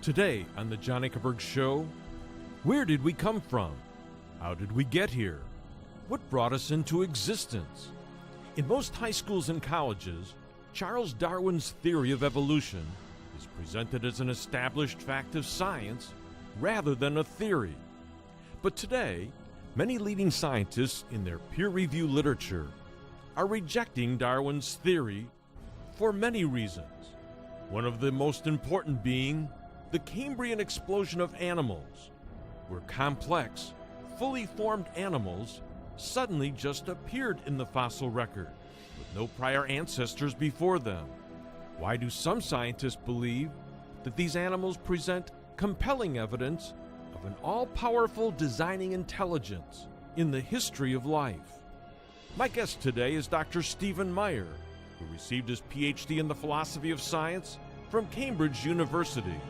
Today on the John Ankerberg Show, where did we come from? How did we get here? What brought us into existence? In most high schools and colleges, Charles Darwin's theory of evolution is presented as an established fact of science rather than a theory. But today, many leading scientists in their peer-reviewed literature are rejecting Darwin's theory for many reasons. One of the most important being the Kambriyen explosion of animals, where complex, fully formed animals suddenly just appeared in the fossil record, with no prior ancestors before them. Why do some scientists believe that these animals present compelling evidence of an all-powerful designing intelligence in the history of life? My guest today is Dr. Stephen Meyer, who received his PhD in the philosophy of science from Cambridge University,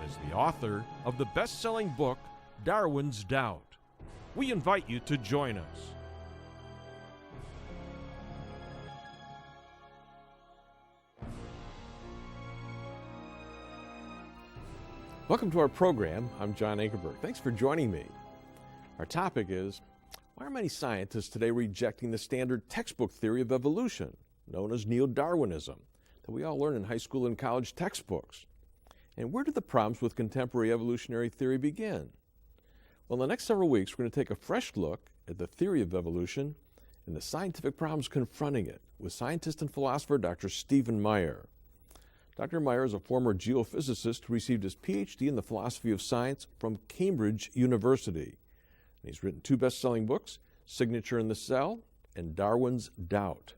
as the author of the best-selling book, Darwin's Doubt. We invite you to join us. Welcome to our program. I'm John Ankerberg. Thanks for joining me. Our topic is, why are many scientists today rejecting the standard textbook theory of evolution, known as neo-Darwinism, that we all learn in high school and college textbooks? And where did the problems with contemporary evolutionary theory begin? Well, in the next several weeks, we're going to take a fresh look at the theory of evolution and the scientific problems confronting it with scientist and philosopher Dr. Stephen Meyer. Dr. Meyer is a former geophysicist who received his PhD in the philosophy of science from Cambridge University. And he's written two best-selling books, Signature in the Cell and Darwin's Doubt.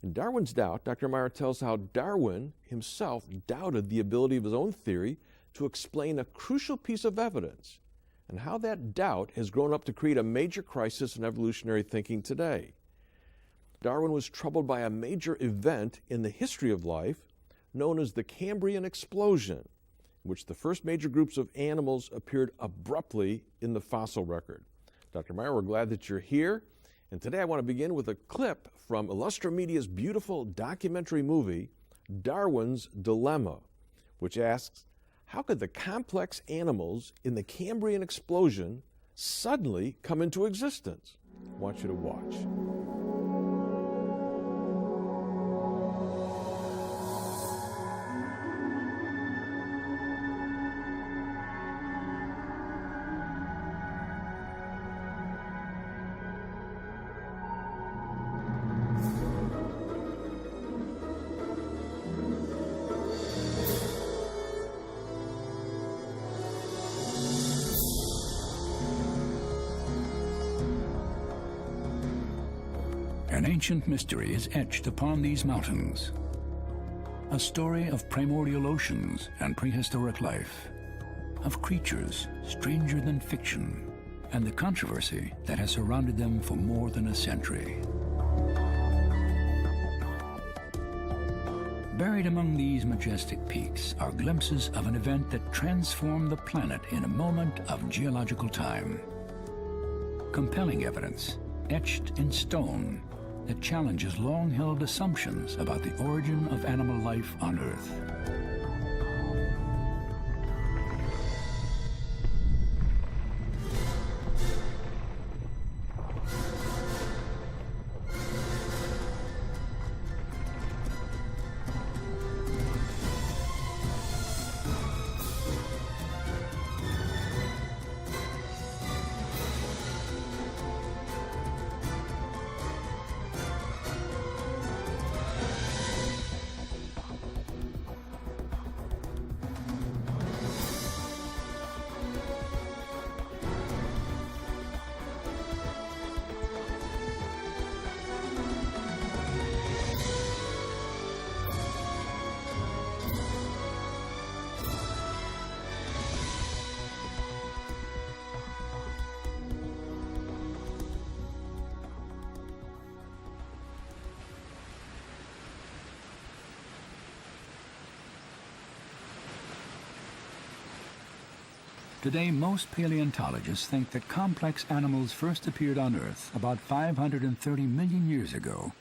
In Darwin's Doubt, Dr. Meyer tells how Darwin himself doubted the ability of his own theory to explain a crucial piece of evidence, and how that doubt has grown up to create a major crisis in evolutionary thinking today. Darwin was troubled by a major event in the history of life known as the Kambriyen explosion, in which the first major groups of animals appeared abruptly in the fossil record. Dr. Meyer, we're glad that you're here. And today I want to begin with a clip from Illustra Media's beautiful documentary movie, Darwin's Dilemma, which asks, how could the complex animals in the Kambriyen explosion suddenly come into existence? I want you to watch. An ancient mystery is etched upon these mountains. A story of primordial oceans and prehistoric life, of creatures stranger than fiction, and the controversy that has surrounded them for more than a century. Buried among these majestic peaks are glimpses of an event that transformed the planet in a moment of geological time. Compelling evidence, etched in stone, that challenges long-held assumptions about the origin of animal life on Earth. Today, most paleontologists think that complex animals first appeared on Earth about 530 million years ago,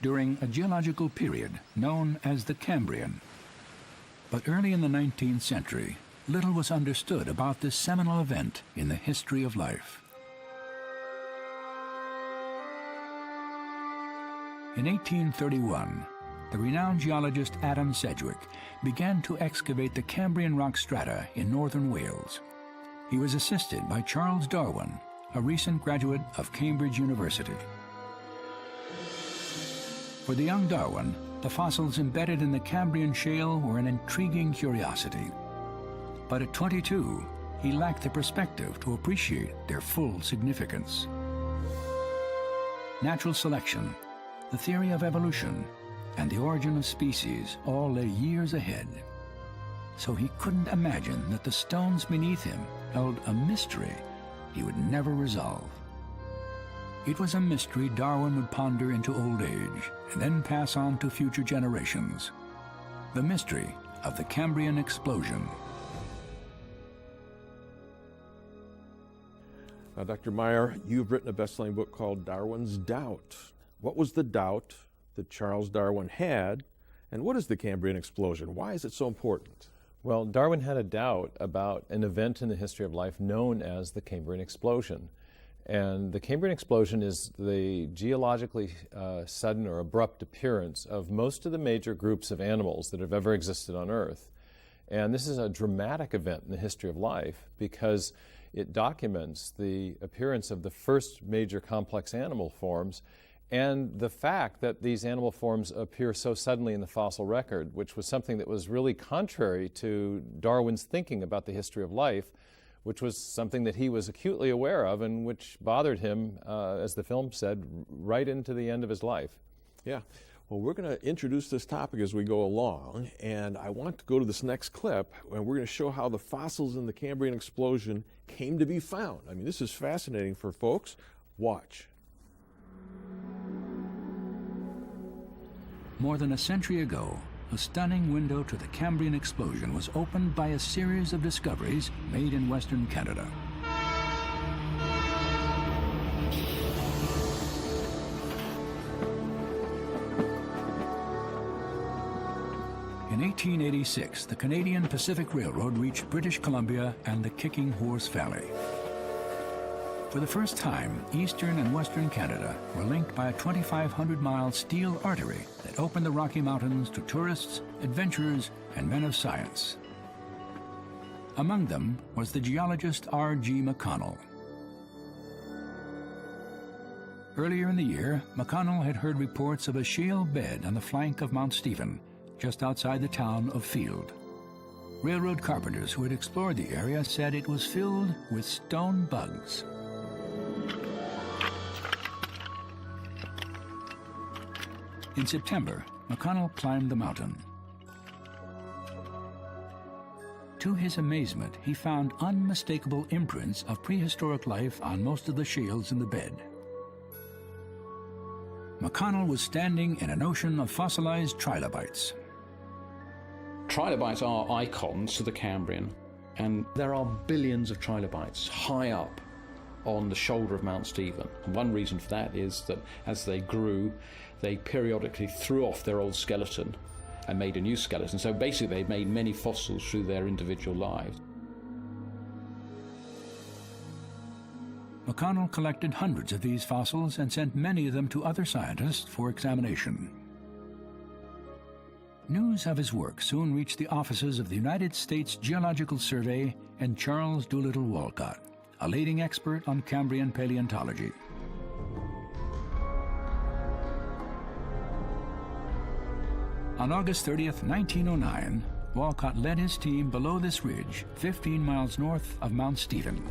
during a geological period known as the Kambriyen. But early in the 19th century, little was understood about this seminal event in the history of life. In 1831, the renowned geologist Adam Sedgwick began to excavate the Cambrian rock strata in northern Wales. He was assisted by Charles Darwin, a recent graduate of Cambridge University. For the young Darwin, the fossils embedded in the Cambrian shale were an intriguing curiosity. But at 22, he lacked the perspective to appreciate their full significance. Natural selection, the theory of evolution, and the origin of species all lay years ahead. So he couldn't imagine that the stones beneath him held a mystery he would never resolve. It was a mystery Darwin would ponder into old age and then pass on to future generations. The mystery of the Cambrian explosion. Now, Dr. Meyer, you've written a best-selling book called Darwin's Doubt. What was the doubt that Charles Darwin had, and what is the Cambrian explosion? Why is it so important? Well, Darwin had a doubt about an event in the history of life known as the Cambrian explosion. And the Cambrian explosion is the geologically sudden or abrupt appearance of most of the major groups of animals that have ever existed on Earth. And this is a dramatic event in the history of life because it documents the appearance of the first major complex animal forms and the fact that these animal forms appear so suddenly in the fossil record, which was something that was really contrary to Darwin's thinking about the history of life, which was something that he was acutely aware of and which bothered him, as the film said, right into the end of his life. Yeah. Well, we're going to introduce this topic as we go along, and I want to go to this next clip, and we're going to show how the fossils in the Cambrian explosion came to be found. I mean, this is fascinating for folks. Watch. More than a century ago, a stunning window to the Cambrian explosion was opened by a series of discoveries made in Western Canada. In 1886, the Canadian Pacific Railroad reached British Columbia and the Kicking Horse Valley. For the first time, eastern and western Canada were linked by a 2,500-mile steel artery that opened the Rocky Mountains to tourists, adventurers, and men of science. Among them was the geologist R.G. McConnell. Earlier in the year, McConnell had heard reports of a shale bed on the flank of Mount Stephen, just outside the town of Field. Railroad carpenters who had explored the area said it was filled with stone bugs. In September, McConnell climbed the mountain. To his amazement, he found unmistakable imprints of prehistoric life on most of the shales in the bed. McConnell was standing in an ocean of fossilized trilobites. Trilobites are icons to the Cambrian, and there are billions of trilobites high up on the shoulder of Mount Stephen. And one reason for that is that as they grew, they periodically threw off their old skeleton and made a new skeleton. So basically they made many fossils through their individual lives. McConnell collected hundreds of these fossils and sent many of them to other scientists for examination. News of his work soon reached the offices of the United States Geological Survey and Charles Doolittle Walcott, a leading expert on Cambrian paleontology. On August 30th, 1909, Walcott led his team below this ridge, 15 miles north of Mount Stephen.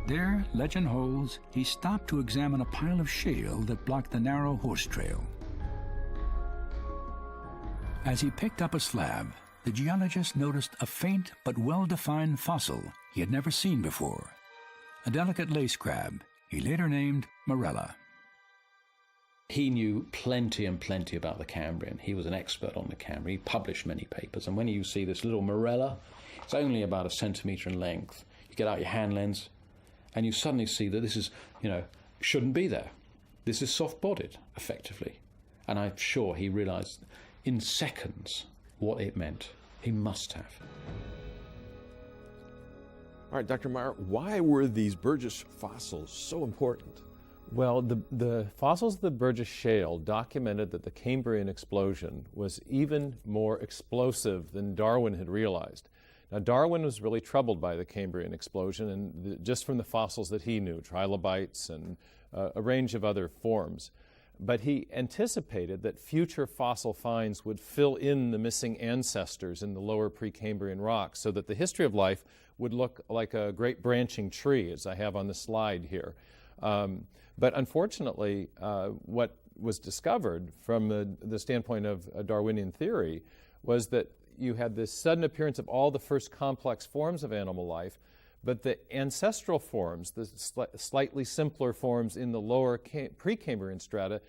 There, legend holds, he stopped to examine a pile of shale that blocked the narrow horse trail. As he picked up a slab, the geologist noticed a faint but well-defined fossil he had never seen before, a delicate lace crab he later named Morella. He knew plenty and plenty about the Cambrian. He was an expert on the Cambrian. He published many papers. And when you see this little Morella, it's only about a centimetre in length. You get out your hand lens, and you suddenly see that this is, shouldn't be there. This is soft-bodied, effectively. And I'm sure he realised in seconds what it meant. He must have. All right, Dr. Meyer, why were these Burgess fossils so important? Well, the fossils of the Burgess Shale documented that the Cambrian explosion was even more explosive than Darwin had realized. Now, Darwin was really troubled by the Cambrian explosion, and just from the fossils that he knew, trilobites and a range of other forms. But he anticipated that future fossil finds would fill in the missing ancestors in the lower Precambrian rocks so that the history of life would look like a great branching tree, as I have on the slide here. But unfortunately, what was discovered from the standpoint of a Darwinian theory was that you had this sudden appearance of all the first complex forms of animal life, but the ancestral forms, the slightly simpler forms in the lower Precambrian strata,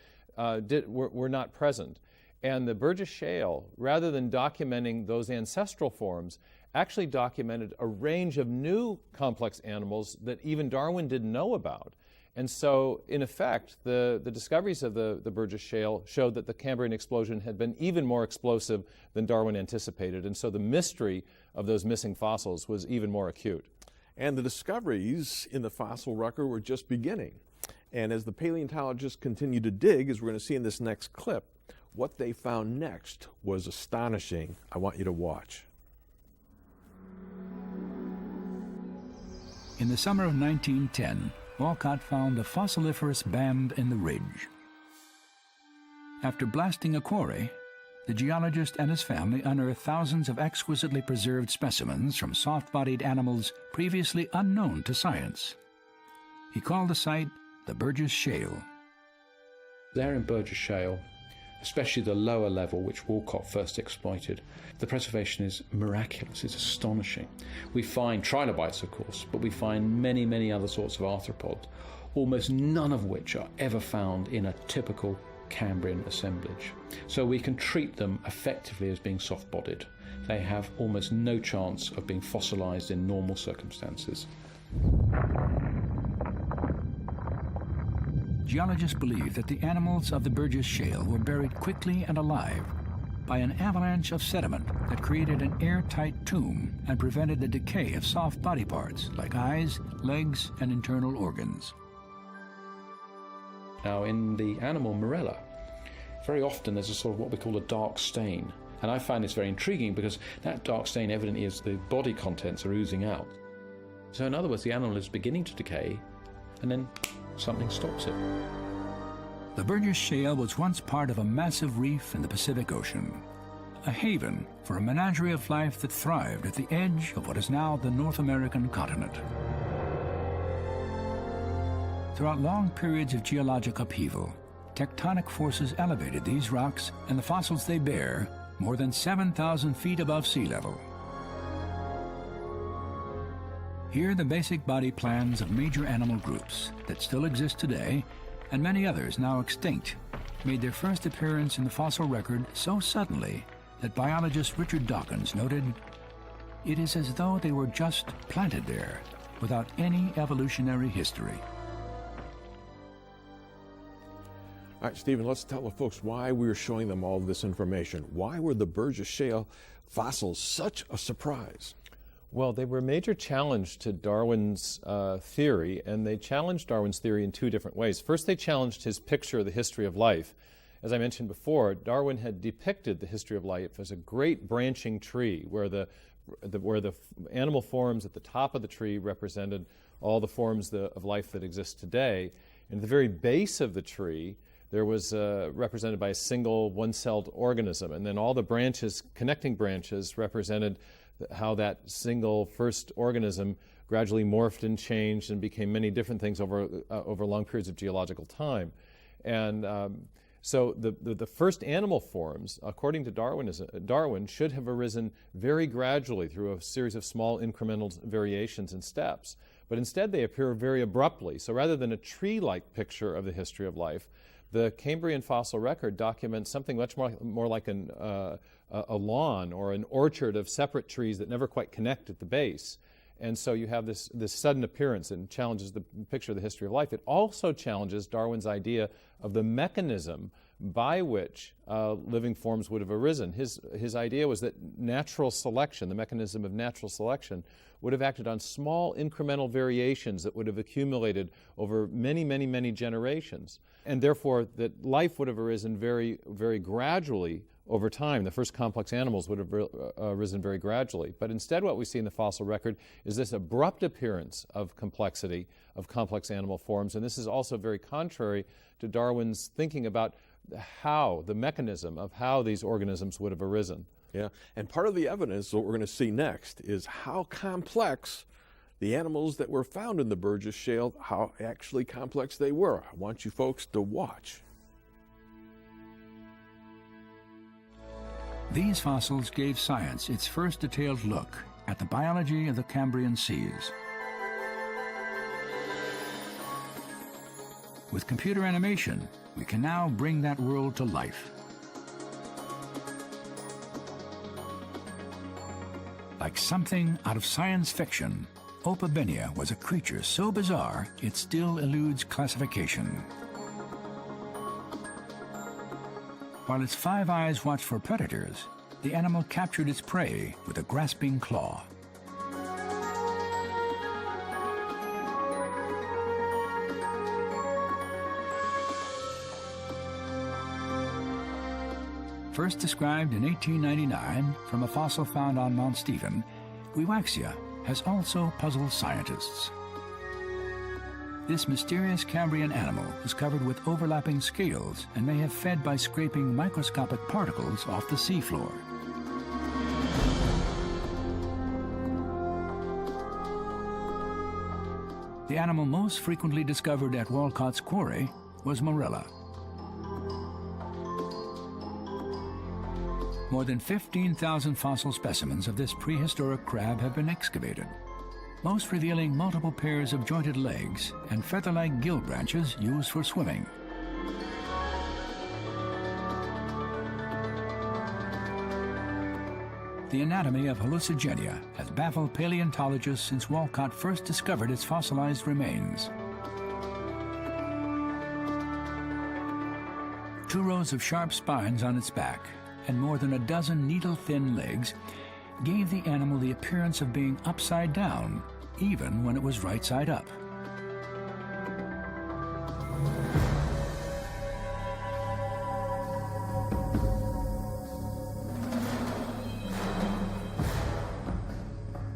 were not present. And the Burgess Shale, rather than documenting those ancestral forms, actually documented a range of new complex animals that even Darwin didn't know about. And so, in effect, the discoveries of the Burgess Shale showed that the Cambrian explosion had been even more explosive than Darwin anticipated. And so the mystery of those missing fossils was even more acute. And the discoveries in the fossil record were just beginning. And as the paleontologists continued to dig, as we're going to see in this next clip, what they found next was astonishing. I want you to watch. In the summer of 1910, Walcott found a fossiliferous band in the ridge. After blasting a quarry, the geologist and his family unearthed thousands of exquisitely preserved specimens from soft-bodied animals previously unknown to science. He called the site the Burgess Shale. There in Burgess Shale, especially the lower level which Walcott first exploited, the preservation is miraculous, it's astonishing. We find trilobites, of course, but we find many, many other sorts of arthropods, almost none of which are ever found in a typical Cambrian assemblage. So we can treat them effectively as being soft-bodied. They have almost no chance of being fossilized in normal circumstances. Geologists believe that the animals of the Burgess Shale were buried quickly and alive by an avalanche of sediment that created an airtight tomb and prevented the decay of soft body parts like eyes, legs, and internal organs. Now, in the animal morella, very often there's a sort of what we call a dark stain. And I find this very intriguing because that dark stain evidently is the body contents are oozing out. So in other words, the animal is beginning to decay and then something stops it. The Burgess Shale was once part of a massive reef in the Pacific Ocean, a haven for a menagerie of life that thrived at the edge of what is now the North American continent. Throughout long periods of geologic upheaval, tectonic forces elevated these rocks and the fossils they bear more than 7,000 feet above sea level. Here, the basic body plans of major animal groups that still exist today, and many others now extinct, made their first appearance in the fossil record so suddenly that biologist Richard Dawkins noted, "It is as though they were just planted there, without any evolutionary history." All right, Stephen, let's tell the folks why we're showing them all this information. Why were the Burgess Shale fossils such a surprise? Well, they were a major challenge to Darwin's theory, and they challenged Darwin's theory in two different ways. First, they challenged his picture of the history of life. As I mentioned before, Darwin had depicted the history of life as a great branching tree where the animal forms at the top of the tree represented all the forms of life that exist today. And at the very base of the tree, there was represented by a single one-celled organism, and then all the branches, connecting branches, represented how that single first organism gradually morphed and changed and became many different things over long periods of geological time. And so the first animal forms, according to Darwin, should have arisen very gradually through a series of small incremental variations and steps. But instead they appear very abruptly. So rather than a tree-like picture of the history of life, the Cambrian fossil record documents something much more like a lawn or an orchard of separate trees that never quite connect at the base. And so you have this sudden appearance and challenges the picture of the history of life. It also challenges Darwin's idea of the mechanism by which living forms would have arisen. His idea was that natural selection, the mechanism of natural selection, would have acted on small incremental variations that would have accumulated over many, many, many generations. And therefore that life would have arisen very, very gradually over time. The first complex animals would have arisen very gradually. But instead what we see in the fossil record is this abrupt appearance of complexity, of complex animal forms, and this is also very contrary to Darwin's thinking about how, the mechanism of how these organisms would have arisen. Yeah, and part of the evidence, what we're going to see next, is how complex the animals that were found in the Burgess Shale, how actually complex they were. I want you folks to watch. These fossils gave science its first detailed look at the biology of the Kambriyen seas. With computer animation, we can now bring that world to life. Like something out of science fiction, Opabenia was a creature so bizarre it still eludes classification. While its 5 eyes watched for predators, the animal captured its prey with a grasping claw. First described in 1899 from a fossil found on Mount Stephen, Wiwaxia has also puzzled scientists. This mysterious Kambriyen animal is covered with overlapping scales and may have fed by scraping microscopic particles off the seafloor. The animal most frequently discovered at Walcott's quarry was Morella. More than 15,000 fossil specimens of this prehistoric crab have been excavated, most revealing multiple pairs of jointed legs and feather-like gill branches used for swimming. The anatomy of hallucigenia has baffled paleontologists since Walcott first discovered its fossilized remains. 2 rows of sharp spines on its back and more than a dozen needle-thin legs gave the animal the appearance of being upside down, even when it was right side up.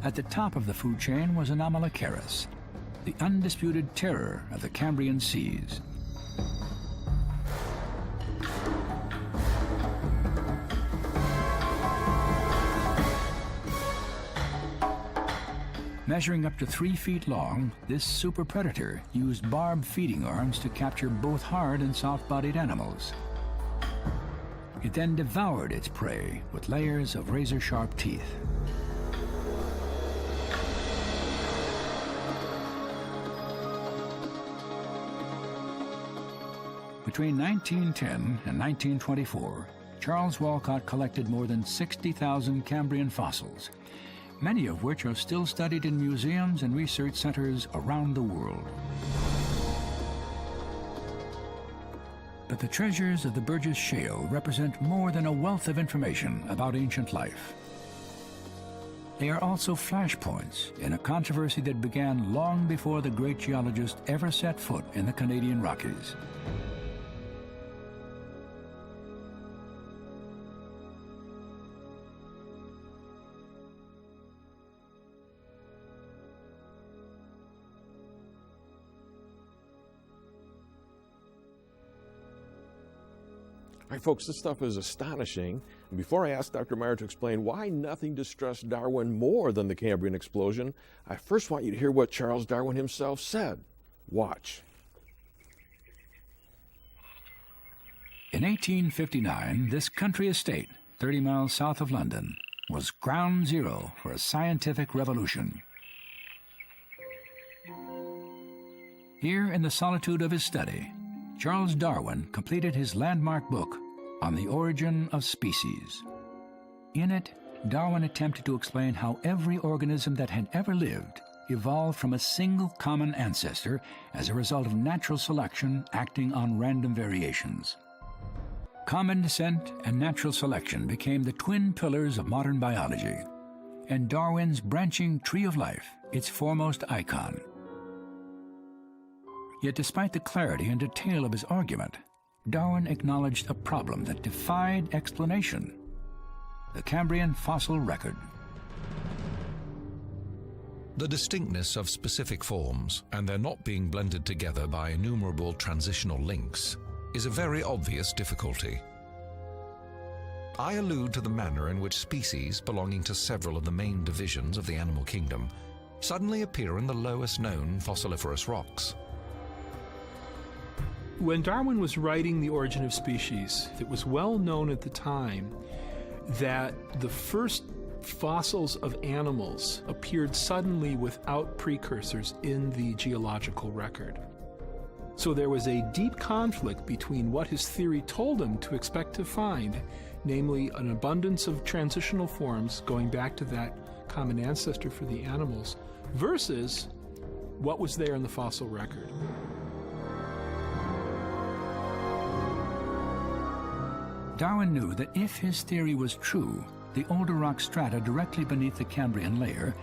At the top of the food chain was Anomalocaris, the undisputed terror of the Kambriyen seas. Measuring up to 3 feet long, this super predator used barbed feeding arms to capture both hard and soft-bodied animals. It then devoured its prey with layers of razor-sharp teeth. Between 1910 and 1924, Charles Walcott collected more than 60,000 Kambriyen fossils, many of which are still studied in museums and research centers around the world. But the treasures of the Burgess Shale represent more than a wealth of information about ancient life. They are also flashpoints in a controversy that began long before the great geologist ever set foot in the Canadian Rockies. All right, folks, this stuff is astonishing. And before I ask Dr. Meyer to explain why nothing distressed Darwin more than the Cambrian explosion, I first want you to hear what Charles Darwin himself said. Watch. In 1859, this country estate, 30 miles south of London, was ground zero for a scientific revolution. Here, in the solitude of his study, Charles Darwin completed his landmark book on the origin of species. In it, Darwin attempted to explain how every organism that had ever lived evolved from a single common ancestor as a result of natural selection acting on random variations. Common descent and natural selection became the twin pillars of modern biology, and Darwin's branching tree of life its foremost icon. Yet despite the clarity and detail of his argument, Darwin acknowledged a problem that defied explanation: the Cambrian fossil record. The distinctness of specific forms and their not being blended together by innumerable transitional links is a very obvious difficulty. I allude to the manner in which species belonging to several of the main divisions of the animal kingdom suddenly appear in the lowest known fossiliferous rocks. When Darwin was writing The Origin of Species, it was well known at the time that the first fossils of animals appeared suddenly without precursors in the geological record. So there was a deep conflict between what his theory told him to expect to find, namely an abundance of transitional forms going back to that common ancestor for the animals, versus what was there in the fossil record. Darwin knew that if his theory was true, the older rock strata directly beneath the Cambrian layer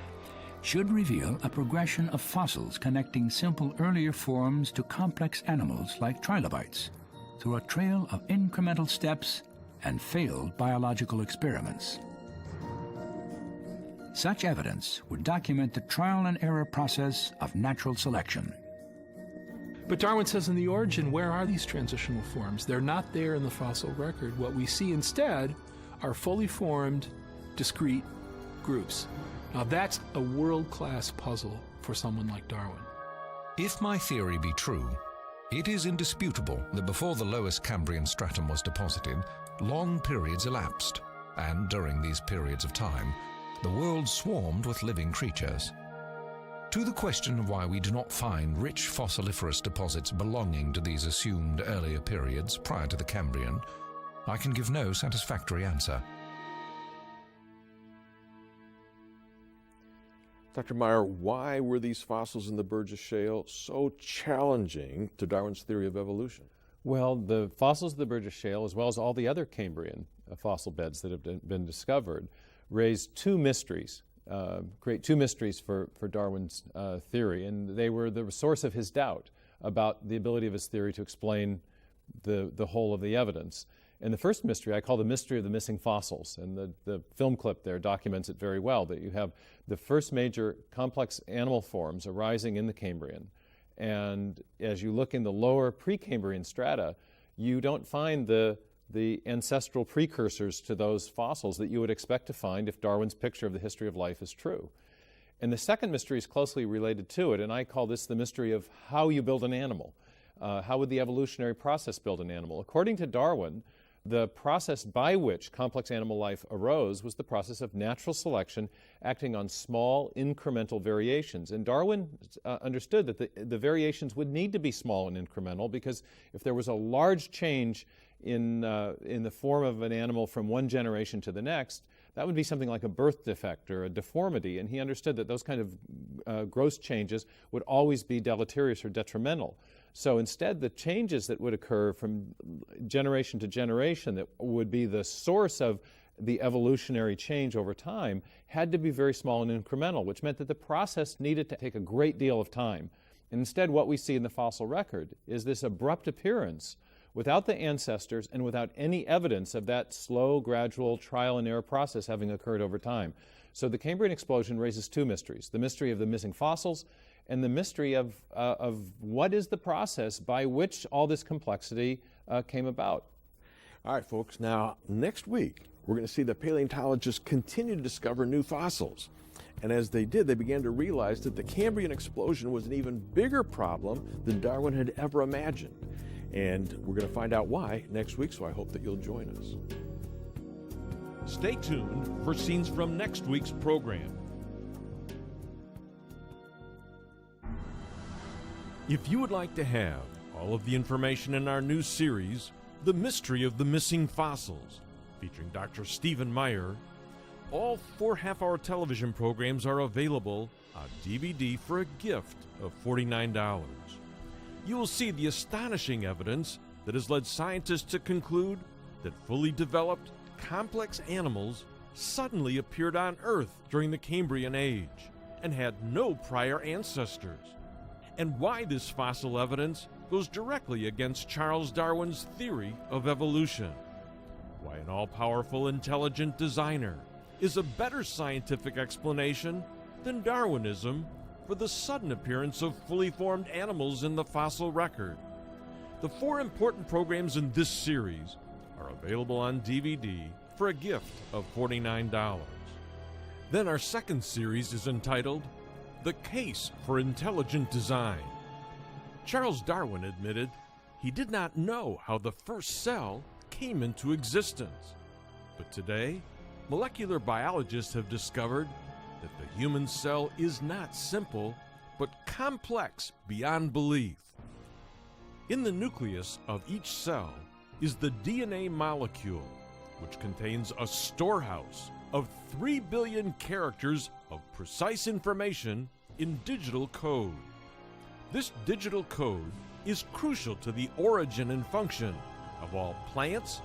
should reveal a progression of fossils connecting simple earlier forms to complex animals like trilobites through a trail of incremental steps and failed biological experiments. Such evidence would document the trial and error process of natural selection. But Darwin says in The Origin, where are these transitional forms? They're not there in the fossil record. What we see instead are fully formed, discrete groups. Now that's a world-class puzzle for someone like Darwin. If my theory be true, it is indisputable that before the lowest Cambrian stratum was deposited, long periods elapsed, and during these periods of time, the world swarmed with living creatures. To the question of why we do not find rich fossiliferous deposits belonging to these assumed earlier periods prior to the Cambrian, I can give no satisfactory answer. Dr. Meyer, why were these fossils in the Burgess Shale so challenging to Darwin's theory of evolution? Well, the fossils of the Burgess Shale, as well as all the other Cambrian fossil beds that have been discovered, raise two mysteries, create two mysteries for Darwin's theory, and they were the source of his doubt about the ability of his theory to explain the whole of the evidence. And the first mystery I call the mystery of the missing fossils, and the film clip there documents it very well, that you have the first major complex animal forms arising in the Cambrian, and as you look in the lower Precambrian strata, you don't find the ancestral precursors to those fossils that you would expect to find if Darwin's picture of the history of life is true. And the second mystery is closely related to it, and I call this the mystery of how you build an animal. How would the evolutionary process build an animal? According to Darwin, the process by which complex animal life arose was the process of natural selection acting on small incremental variations. And Darwin understood that the variations would need to be small and incremental, because if there was a large change in the form of an animal from one generation to the next, that would be something like a birth defect or a deformity, and he understood that those kind of gross changes would always be deleterious or detrimental. So instead, the changes that would occur from generation to generation that would be the source of the evolutionary change over time had to be very small and incremental, which meant that the process needed to take a great deal of time. And instead, what we see in the fossil record is this abrupt appearance without the ancestors and without any evidence of that slow, gradual trial and error process having occurred over time. So the Cambrian explosion raises two mysteries: the mystery of the missing fossils and the mystery of what is the process by which all this complexity came about. All right, folks, now next week we're going to see the paleontologists continue to discover new fossils. And as they did, they began to realize that the Cambrian explosion was an even bigger problem than Darwin had ever imagined. And we're going to find out why next week, so I hope that you'll join us. Stay tuned for scenes from next week's program. If you would like to have all of the information in our new series, The Mystery of the Missing Fossils, featuring Dr. Stephen Meyer, all 4 half-hour television programs are available on DVD for a gift of $49. You will see the astonishing evidence that has led scientists to conclude that fully developed, complex animals suddenly appeared on Earth during the Cambrian Age and had no prior ancestors, and why this fossil evidence goes directly against Charles Darwin's theory of evolution, why an all-powerful intelligent designer is a better scientific explanation than Darwinism for the sudden appearance of fully formed animals in the fossil record. The 4 important programs in this series are available on DVD for a gift of $49. Then our second series is entitled The Case for Intelligent Design. Charles Darwin admitted he did not know how the first cell came into existence. But today, molecular biologists have discovered that the human cell is not simple, but complex beyond belief. In the nucleus of each cell is the DNA molecule, which contains a storehouse of 3 billion characters of precise information in digital code. This digital code is crucial to the origin and function of all plants,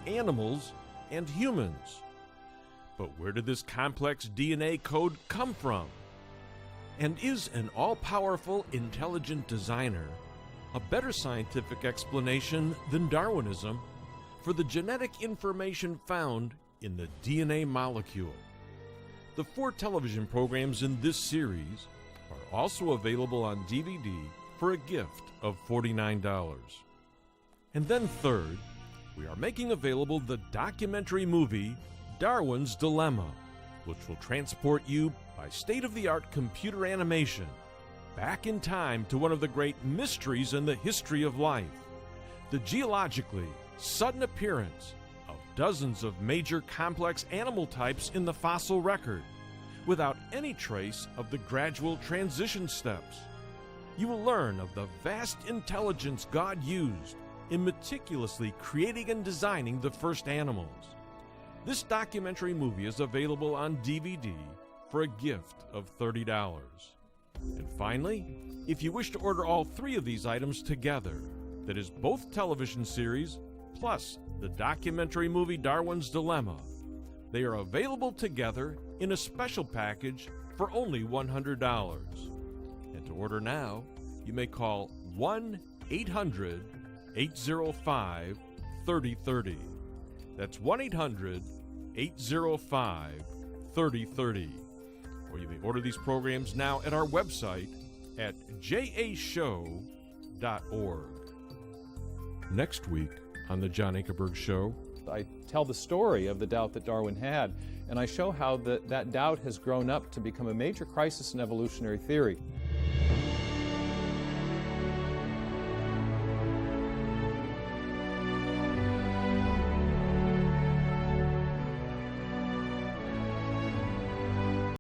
animals, and humans. But where did this complex DNA code come from? And is an all-powerful intelligent designer a better scientific explanation than Darwinism for the genetic information found in the DNA molecule? The 4 television programs in this series are also available on DVD for a gift of $49. And then third, we are making available the documentary movie Darwin's Dilemma, which will transport you by state-of-the-art computer animation back in time to one of the great mysteries in the history of life, the geologically sudden appearance of dozens of major complex animal types in the fossil record, without any trace of the gradual transition steps. You will learn of the vast intelligence God used in meticulously creating and designing the first animals. This documentary movie is available on DVD for a gift of $30. And finally, if you wish to order all 3 of these items together, that is both television series plus the documentary movie Darwin's Dilemma, they are available together in a special package for only $100. And to order now, you may call 1-800-805-3030. That's 1-800-805-3030. Or you may order these programs now at our website at jashow.org. Next week on The John Ankerberg Show, I tell the story of the doubt that Darwin had, and I show how that doubt has grown up to become a major crisis in evolutionary theory.